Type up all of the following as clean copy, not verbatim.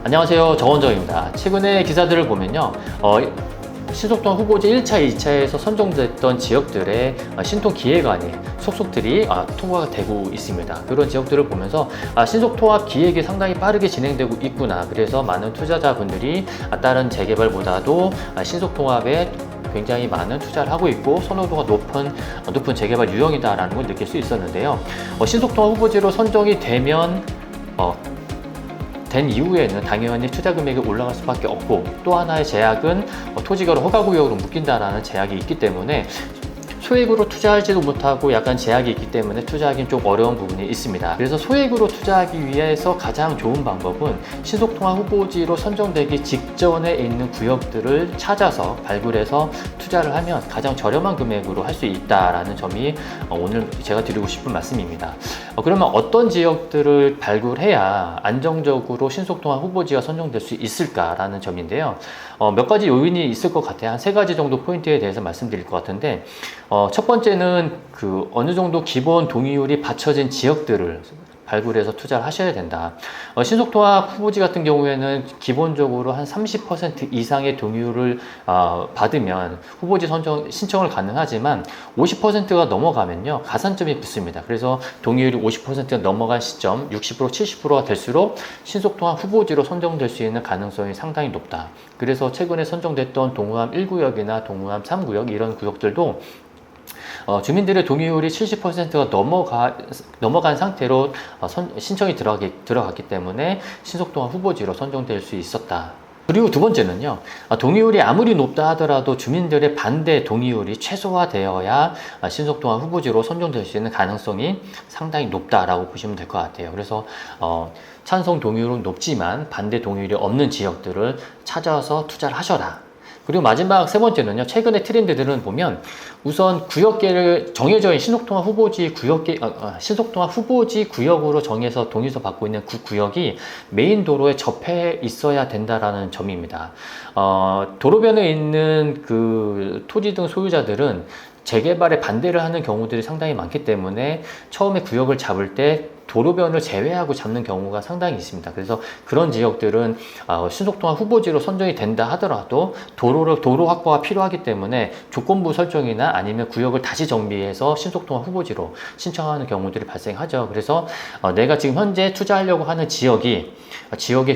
안녕하세요, 정원정입니다. 최근에 기사들을 보면요, 신속통합 후보지 1차, 2차에서 선정됐던 지역들의 신통기획안이 속속들이 통과가 되고 있습니다. 그런 지역들을 보면서 신속통합 기획이 상당히 빠르게 진행되고 있구나. 그래서 많은 투자자분들이 다른 재개발보다도 신속통합에 굉장히 많은 투자를 하고 있고 선호도가 높은 재개발 유형이다라는 걸 느낄 수 있었는데요. 신속통합 후보지로 선정이 된 이후에는 당연히 투자 금액이 올라갈 수밖에 없고, 또 하나의 제약은 토지가로 허가구역으로 묶인다라는 제약이 있기 때문에 소액으로 투자하지도 못하고 약간 제약이 있기 때문에 투자하기는 좀 어려운 부분이 있습니다. 그래서 소액으로 투자하기 위해서 가장 좋은 방법은 신속통합 후보지로 선정되기 직전에 있는 구역들을 찾아서 발굴해서 투자를 하면 가장 저렴한 금액으로 할 수 있다라는 점이 오늘 제가 드리고 싶은 말씀입니다. 그러면 어떤 지역들을 발굴해야 안정적으로 신속통합 후보지가 선정될 수 있을까라는 점인데요. 몇 가지 요인이 있을 것 같아요. 한 3가지 정도 포인트에 대해서 말씀드릴 것 같은데, 첫 번째는 어느 정도 기본 동의율이 받쳐진 지역들을 발굴해서 투자를 하셔야 된다. 신속통합 후보지 같은 경우에는 기본적으로 한 30% 이상의 동의율을 받으면 후보지 신청을 가능하지만 50%가 넘어가면요, 가산점이 붙습니다. 그래서 동의율이 50%가 넘어간 시점 60%, 70%가 될수록 신속통합 후보지로 선정될 수 있는 가능성이 상당히 높다. 그래서 최근에 선정됐던 동우암 1구역이나 동우암 3구역 이런 구역들도 주민들의 동의율이 70%가 넘어간 상태로 신청이 들어갔기 때문에 신속통합 후보지로 선정될 수 있었다. 그리고 두 번째는요, 동의율이 아무리 높다 하더라도 주민들의 반대 동의율이 최소화되어야 신속통합 후보지로 선정될 수 있는 가능성이 상당히 높다라고 보시면 될 것 같아요. 그래서 찬성 동의율은 높지만 반대 동의율이 없는 지역들을 찾아서 투자를 하셔라. 그리고 마지막 3번째는요, 최근의 트렌드들은 보면 우선 구역계를 정해져 있는 신속통합 후보지 구역으로 정해서 동의서 받고 있는 그 구역이 메인 도로에 접해 있어야 된다라는 점입니다. 도로변에 있는 그 토지 등 소유자들은 재개발에 반대를 하는 경우들이 상당히 많기 때문에 처음에 구역을 잡을 때 도로변을 제외하고 잡는 경우가 상당히 있습니다. 그래서 그런 지역들은 신속통합 후보지로 선정이 된다 하더라도 도로 확보가 필요하기 때문에 조건부 설정이나 아니면 구역을 다시 정비해서 신속통합 후보지로 신청하는 경우들이 발생하죠. 그래서 내가 지금 현재 투자하려고 하는 지역의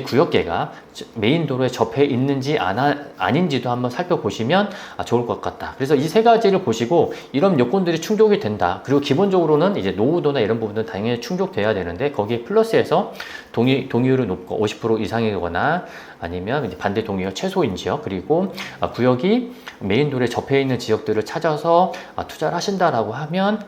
구역계가 메인 도로에 접해 있는지 아닌지도 한번 살펴보시면 좋을 것 같다. 그래서 이 3가지를 보시고 이런 요건들이 충족이 된다. 그리고 기본적으로는 이제 노후도나 이런 부분은 당연히 충족돼야 되는데, 거기에 플러스해서 동의율이 높고 50% 이상이거나 아니면 이제 반대 동의율 최소인 지역, 그리고 구역이 메인 도로에 접해 있는 지역들을 찾아서 투자를 하신다라고 하면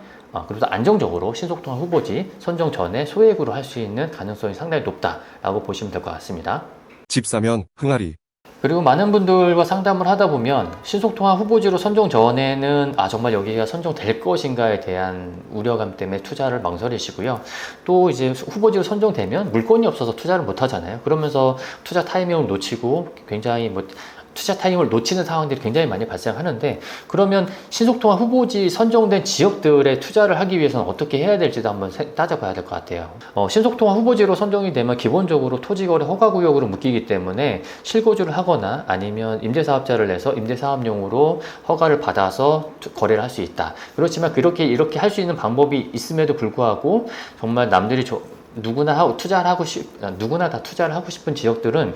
그래도 안정적으로 신속통합 후보지 선정 전에 소액으로 할 수 있는 가능성이 상당히 높다라고 보시면 될 것 같습니다. 집 사면 흥아리. 그리고 많은 분들과 상담을 하다 보면 신속통합 후보지로 선정 전에는 정말 여기가 선정될 것인가에 대한 우려감 때문에 투자를 망설이시고요. 또 이제 후보지로 선정되면 물건이 없어서 투자를 못 하잖아요. 그러면서 투자 타이밍을 놓치고 굉장히 투자 타이밍을 놓치는 상황들이 굉장히 많이 발생하는데, 그러면 신속통합 후보지 선정된 지역들에 투자를 하기 위해서는 어떻게 해야 될지도 한번 따져봐야 될 것 같아요. 신속통합 후보지로 선정이 되면 기본적으로 토지거래 허가구역으로 묶이기 때문에 실거주를 하거나 아니면 임대사업자를 내서 임대사업용으로 허가를 받아서 거래를 할 수 있다. 그렇지만 이렇게 할 수 있는 방법이 있음에도 불구하고 정말 남들이 누구나 다 투자를 하고 싶은 지역들은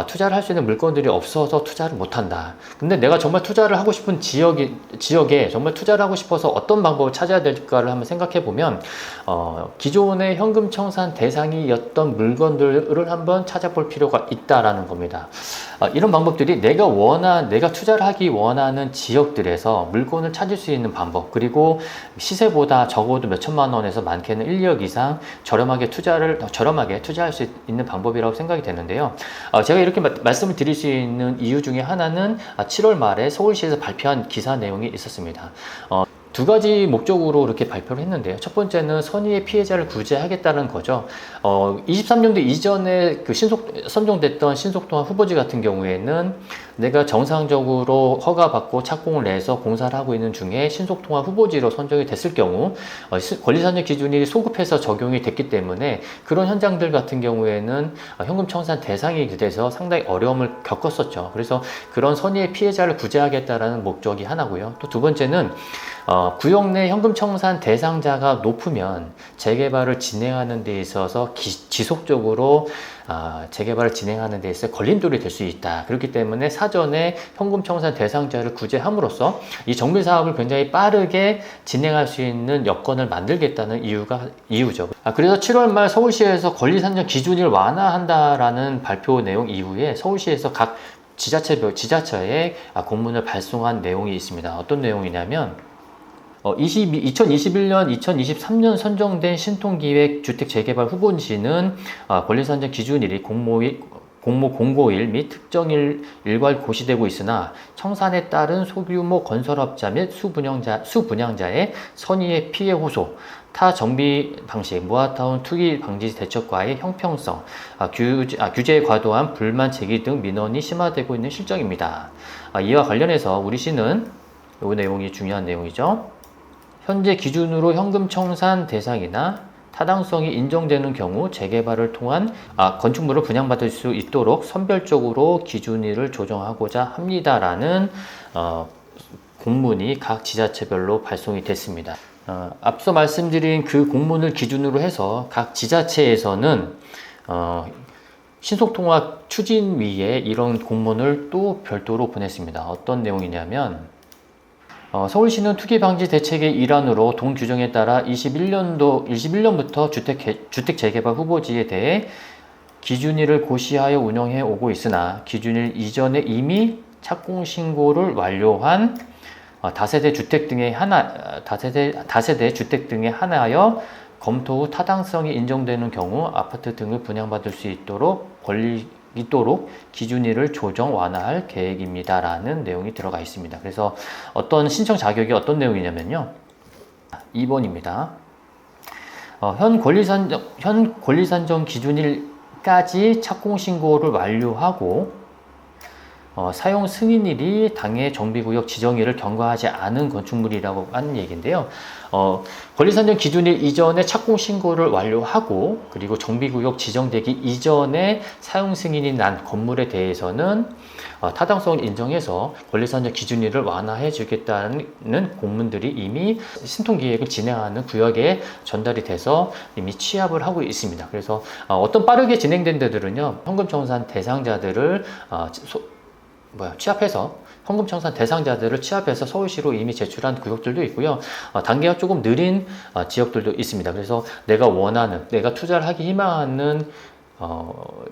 투자를 할 수 있는 물건들이 없어서 투자를 못한다. 근데 내가 정말 투자를 하고 싶은 지역에 정말 투자를 하고 싶어서 어떤 방법을 찾아야 될까를 한번 생각해 보면 기존의 현금 청산 대상이었던 물건들을 한번 찾아볼 필요가 있다라는 겁니다. 이런 방법들이 내가 투자를 하기 원하는 지역들에서 물건을 찾을 수 있는 방법, 그리고 시세보다 적어도 몇천만 원에서 많게는 1억 이상 저렴하게 투자할 수 있는 방법이라고 생각이 되는데요. 제가 이렇게 말씀을 드릴 수 있는 이유 중에 하나는 7월 말에 서울시에서 발표한 기사 내용이 있었습니다. 2가지 목적으로 이렇게 발표를 했는데요. 첫 번째는 선의의 피해자를 구제하겠다는 거죠. 23년도 이전에 선정됐던 신속통합 후보지 같은 경우에는 내가 정상적으로 허가받고 착공을 내서 공사를 하고 있는 중에 신속통합 후보지로 선정이 됐을 경우 권리산정 기준이 소급해서 적용이 됐기 때문에 그런 현장들 같은 경우에는 현금 청산 대상이 돼서 상당히 어려움을 겪었었죠. 그래서 그런 선의의 피해자를 구제하겠다라는 목적이 하나고요. 또 두 번째는 구역 내 현금 청산 대상자가 높으면 재개발을 진행하는 데 있어서 지속적으로 재개발을 진행하는 데 있어 걸림돌이 될 수 있다. 그렇기 때문에 사전에 현금 청산 대상자를 구제함으로써 이 정비 사업을 굉장히 빠르게 진행할 수 있는 여건을 만들겠다는 이유죠. 그래서 7월 말 서울시에서 권리산정 기준을 완화한다라는 발표 내용 이후에 서울시에서 각 지자체에 공문을 발송한 내용이 있습니다. 어떤 내용이냐면 2021년, 2023년 선정된 신통기획 주택 재개발 후보지는 권리산정 기준일이 공모 공고일 및 특정일 일괄 고시되고 있으나 청산에 따른 소규모 건설업자 및 수분양자의 선의의 피해 호소, 타 정비 방식, 모아타운 투기 방지 대책과의 형평성, 규제의 과도한 불만 제기 등 민원이 심화되고 있는 실정입니다. 이와 관련해서 우리 시는 이 내용이 중요한 내용이죠. 현재 기준으로 현금 청산 대상이나 타당성이 인정되는 경우 재개발을 통한 건축물을 분양받을 수 있도록 선별적으로 기준일을 조정하고자 합니다라는 공문이 각 지자체별로 발송이 됐습니다. 앞서 말씀드린 그 공문을 기준으로 해서 각 지자체에서는 신속통합 추진위에 이런 공문을 또 별도로 보냈습니다. 어떤 내용이냐면 서울시는 투기방지 대책의 일환으로 동 규정에 따라 21년부터 주택 재개발 후보지에 대해 기준일을 고시하여 운영해 오고 있으나 기준일 이전에 이미 착공 신고를 완료한 다세대 주택 등에 한하여 검토 후 타당성이 인정되는 경우 아파트 등을 분양받을 수 있도록 기준일을 조정 완화할 계획입니다라는 내용이 들어가 있습니다. 그래서 어떤 신청 자격이 어떤 내용이냐면요. 2번입니다. 현 권리산정 기준일까지 착공 신고를 완료하고 사용 승인일이 당해 정비구역 지정일을 경과하지 않은 건축물이라고 하는 얘기인데요. 권리산정 기준일 이전에 착공 신고를 완료하고 그리고 정비구역 지정되기 이전에 사용 승인이 난 건물에 대해서는 타당성을 인정해서 권리산정 기준일을 완화해 주겠다는 공문들이 이미 신통기획을 진행하는 구역에 전달이 돼서 이미 취합을 하고 있습니다. 그래서 어떤 빠르게 진행된 데들은요, 현금청산 대상자들을 취합해서 현금청산 대상자들을 취합해서 서울시로 이미 제출한 구역들도 있고요. 단계가 조금 느린 지역들도 있습니다. 그래서 내가 투자를 하기 희망하는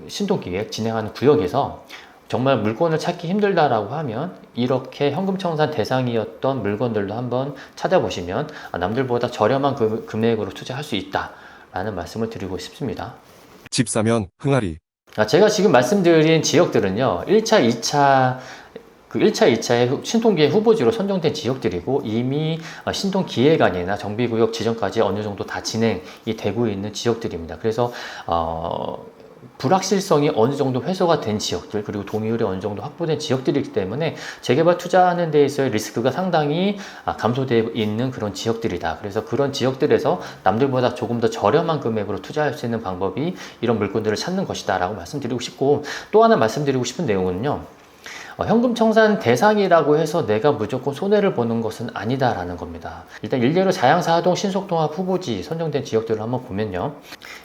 신통기획 진행하는 구역에서 정말 물건을 찾기 힘들다라고 하면 이렇게 현금청산 대상이었던 물건들도 한번 찾아보시면 남들보다 저렴한 금액으로 투자할 수 있다라는 말씀을 드리고 싶습니다. 집 사면 흥하리. 제가 지금 말씀드린 지역들은요, 1차, 2차, 2차의 신통기획 후보지로 선정된 지역들이고 이미 신통기획안이나 정비구역 지정까지 어느 정도 다 진행이 되고 있는 지역들입니다. 그래서 불확실성이 어느 정도 해소가 된 지역들, 그리고 동의율이 어느 정도 확보된 지역들이기 때문에 재개발 투자하는 데 있어의 리스크가 상당히 감소되어 있는 그런 지역들이다. 그래서 그런 지역들에서 남들보다 조금 더 저렴한 금액으로 투자할 수 있는 방법이 이런 물건들을 찾는 것이다 라고 말씀드리고 싶고, 또 하나 말씀드리고 싶은 내용은요, 현금청산 대상이라고 해서 내가 무조건 손해를 보는 것은 아니다라는 겁니다. 일단 일례로 자양사동 신속통합 후보지 선정된 지역들을 한번 보면요,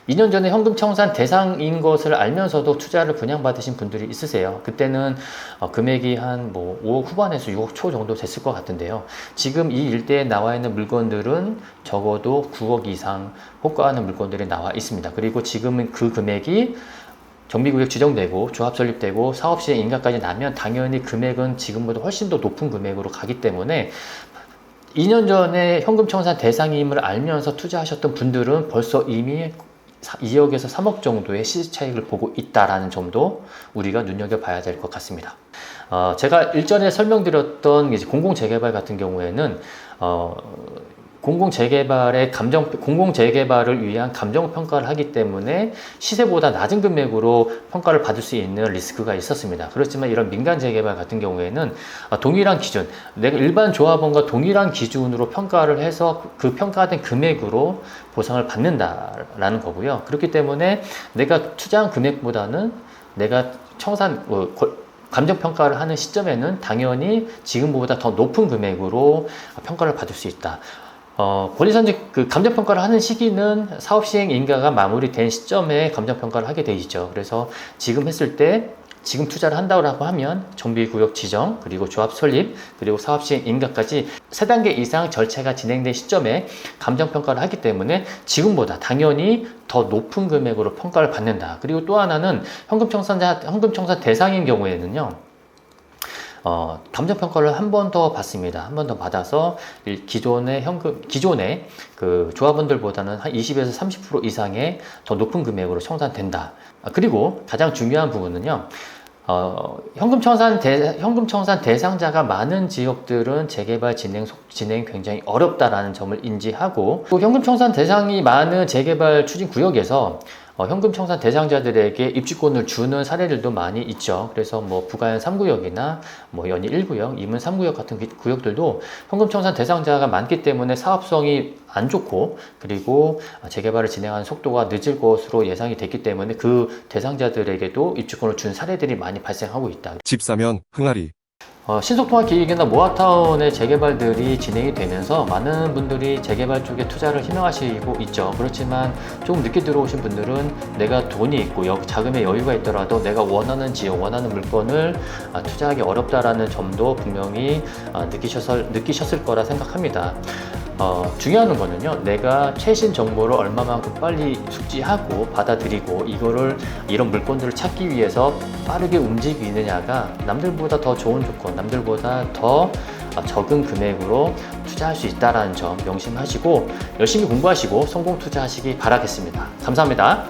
2년 전에 현금청산 대상인 것을 알면서도 투자를 분양받으신 분들이 있으세요. 그때는 금액이 한 5억 후반에서 6억 초 정도 됐을 것 같은데요, 지금 이 일대에 나와 있는 물건들은 적어도 9억 이상 호가하는 물건들이 나와 있습니다. 그리고 지금은 그 금액이 정비구역 지정되고 조합 설립되고 사업시행 인가까지 나면 당연히 금액은 지금보다 훨씬 더 높은 금액으로 가기 때문에 2년 전에 현금청산 대상임을 알면서 투자하셨던 분들은 벌써 이미 2억에서 3억 정도의 시세 차익을 보고 있다라는 점도 우리가 눈여겨봐야 될 것 같습니다. 제가 일전에 설명드렸던 공공재개발 같은 경우에는 공공 재개발을 위한 감정 평가를 하기 때문에 시세보다 낮은 금액으로 평가를 받을 수 있는 리스크가 있었습니다. 그렇지만 이런 민간 재개발 같은 경우에는 동일한 기준, 내가 일반 조합원과 동일한 기준으로 평가를 해서 그 평가된 금액으로 보상을 받는다라는 거고요. 그렇기 때문에 내가 투자한 금액보다는 내가 감정평가를 하는 시점에는 당연히 지금보다 더 높은 금액으로 평가를 받을 수 있다. 권리선택 감정평가를 하는 시기는 사업시행 인가가 마무리된 시점에 감정평가를 하게 돼 있죠. 그래서 지금 했을 때 지금 투자를 한다고 하면 정비구역 지정, 그리고 조합 설립, 그리고 사업시행 인가까지 3단계 이상 절차가 진행된 시점에 감정평가를 하기 때문에 지금보다 당연히 더 높은 금액으로 평가를 받는다. 그리고 또 하나는 현금청산 대상인 경우에는요, 감정평가를 한 번 더 받습니다. 한 번 더 받아서 기존의 그 조합원들보다는 한 20에서 30% 이상의 더 높은 금액으로 청산된다. 그리고 가장 중요한 부분은요, 현금청산 대상자가 많은 지역들은 재개발 진행 굉장히 어렵다라는 점을 인지하고, 또 현금청산 대상이 많은 재개발 추진 구역에서 현금청산 대상자들에게 입주권을 주는 사례들도 많이 있죠. 그래서 뭐 부가현 3구역이나 뭐 연희 1구역, 이문 3구역 같은 구역들도 현금청산 대상자가 많기 때문에 사업성이 안 좋고, 그리고 재개발을 진행하는 속도가 늦을 것으로 예상이 됐기 때문에 그 대상자들에게도 입주권을 준 사례들이 많이 발생하고 있다. 집 사면 흥하리. 신속통합기획이나 모아타운의 재개발들이 진행이 되면서 많은 분들이 재개발 쪽에 투자를 희망하시고 있죠. 그렇지만 조금 늦게 들어오신 분들은 내가 돈이 있고 자금의 여유가 있더라도 내가 원하는 지역, 원하는 물건을 투자하기 어렵다라는 점도 분명히 느끼셨을 거라 생각합니다. 중요한 거는요, 내가 최신 정보를 얼마만큼 빨리 숙지하고 받아들이고 이런 물건들을 찾기 위해서 빠르게 움직이느냐가 남들보다 더 좋은 조건, 남들보다 더 적은 금액으로 투자할 수 있다는 점 명심하시고 열심히 공부하시고 성공 투자하시기 바라겠습니다. 감사합니다.